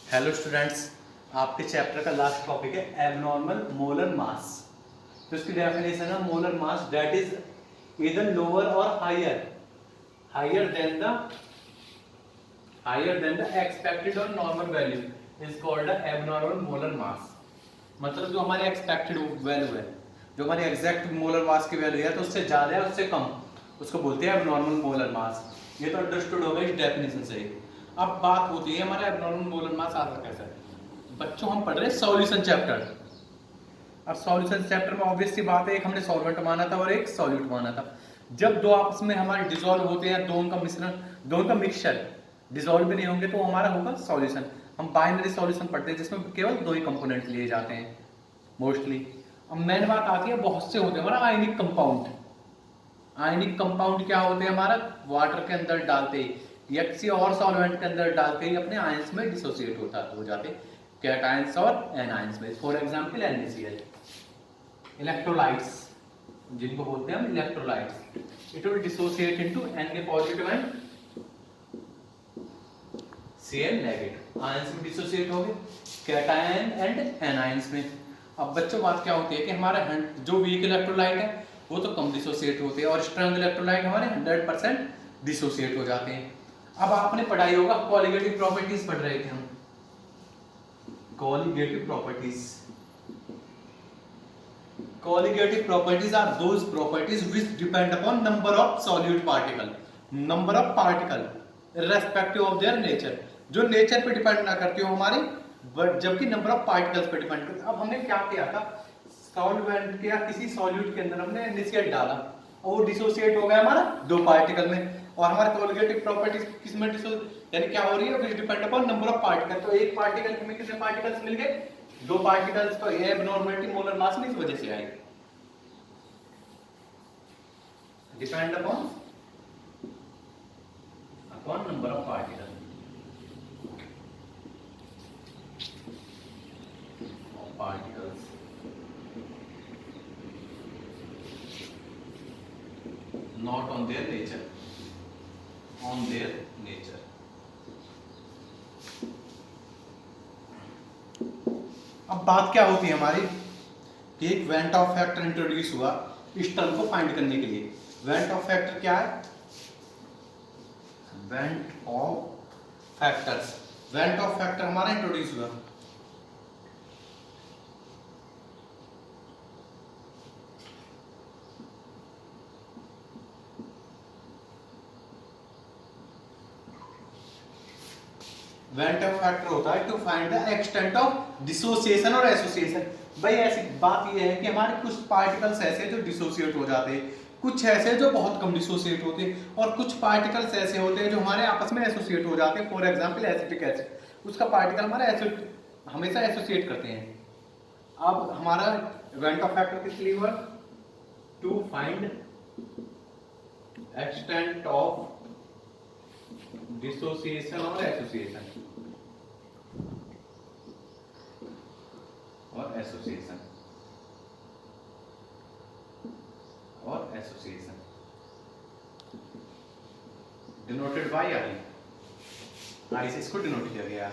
Hello students, आपके chapter का last topic है एबनॉर्मल मोलर मास। तो इसकी डेफिनेशन है molar mass that is either lower और हायर देन द एक्सपेक्टेड और normal value is called abnormal molar mass. मतलब जो हमारे एक्सपेक्टेड वैल्यू है, जो हमारी एग्जैक्ट मोलर मास की वैल्यू है, तो उससे ज्यादा है उससे कम, उसको बोलते हैं एबनॉर्मल मोलर मास। ये तो अंडरस्टूड होगा इस डेफिनेशन से। अब बात होती है हमारा एबनॉर्मल मोलर मास आता कैसा है। बच्चों हम पढ़ रहे हैं सॉल्यूशन चैप्टर। अब सॉल्यूशन चैप्टर में ऑब्वियस सी बात है, एक हमने सॉल्वेंट माना था और एक सॉल्यूट माना था। जब दो आपस में हमारे डिसॉल्व होते हैं, दोनों का मिश्रण, दोनों का मिक्सचर डिसॉल्व भी नहीं होंगे, तो हमारा होगा सॉल्यूशन। हम बाइनरी सॉल्यूशन पढ़ते हैं जिसमें केवल दो ही कंपोनेंट लिए जाते हैं मोस्टली। अब मेन बात आती है, बहुत से होते हैं हमारा आयनिक कंपाउंड। आयनिक कंपाउंड क्या होते हैं हमारा, वाटर के अंदर डालते ही या किसी और सॉल्वेंट के अंदर डालते ही अपने आयंस में डिसोसिएट हो जाते, कैटायंस और एनायंस में। For example NaCl। इलेक्ट्रोलाइट्स जिनको बोलते हैं हम electrolytes, it will dissociate into Na positive and Cl negative. Ions में डिसोसिएट हो गए, कैटायन एंड एनायंस में। अब बच्चों बात क्या होती है कि हमारा जो वीक इलेक्ट्रोलाइट है वो तो कम डिसोसिएट होते हैं और स्ट्रॉन्ग इलेक्ट्रोलाइट हमारे 100% डिसोसिएट हो जाते हैं। अब आपने पढ़ाई होगा, कॉलिगेटिव प्रॉपर्टीज पढ़ रहे थे हम। Colligative properties are those properties which depend upon number of solute particle, number of particle irrespective of their nature. जो नेचर पे डिपेंड ना करती हो हमारी, बट जबकि नंबर ऑफ पार्टिकल्स पे डिपेंड करती है। अब हमने क्या किया था, सॉल्वेंट के या किसी सॉल्यूट के अंदर हमने NaCl डाला और वो डिसोसिएट हो गया हमारा दो पार्टिकल में। और हमारे कॉलिगेटिव प्रॉपर्टीज किसमें यानी क्या हो रही है, which depend upon number of particle. तो एक पार्टिकल में कितने पार्टिकल्स मिल गए, दो पार्टिकल्स। तो ये एबनॉर्मलिटी मोलर मास में इस वजह से आई, depend upon number of particle. Not on their nature, on their nature. अब बात क्या होती है हमारी कि एक वेंट ऑफ फैक्टर इंट्रोड्यूस हुआ इस टर्म को फाइंड करने के लिए। वेंट ऑफ फैक्टर क्या है, वेंट ऑफ फैक्टर हमारा इंट्रोड्यूस हुआ। वेंट ऑफ फैक्टर होता है to find the extent of dissociation और एसोसिएशन। भाई ऐसी बात ये है कि हमारे कुछ पार्टिकल्स ऐसे जो डिसोसिएट हो जाते हैं, कुछ ऐसे जो बहुत कम डिसोसिएट होते हैं, और कुछ पार्टिकल्स ऐसे होते हैं जो हमारे आपस में एसोसिएट हो जाते हैं। फॉर एग्जांपल एसिटिक एसिड, उसका पार्टिकल हमारा हमेशा एसोसिएट करते हैं। अब हमारा वेंट ऑफ फैक्टर किस लिए हुआ, to find extent of dissociation और एसोसिएशन डिनोटेड बाय आई से इसको डिनोट किया गया।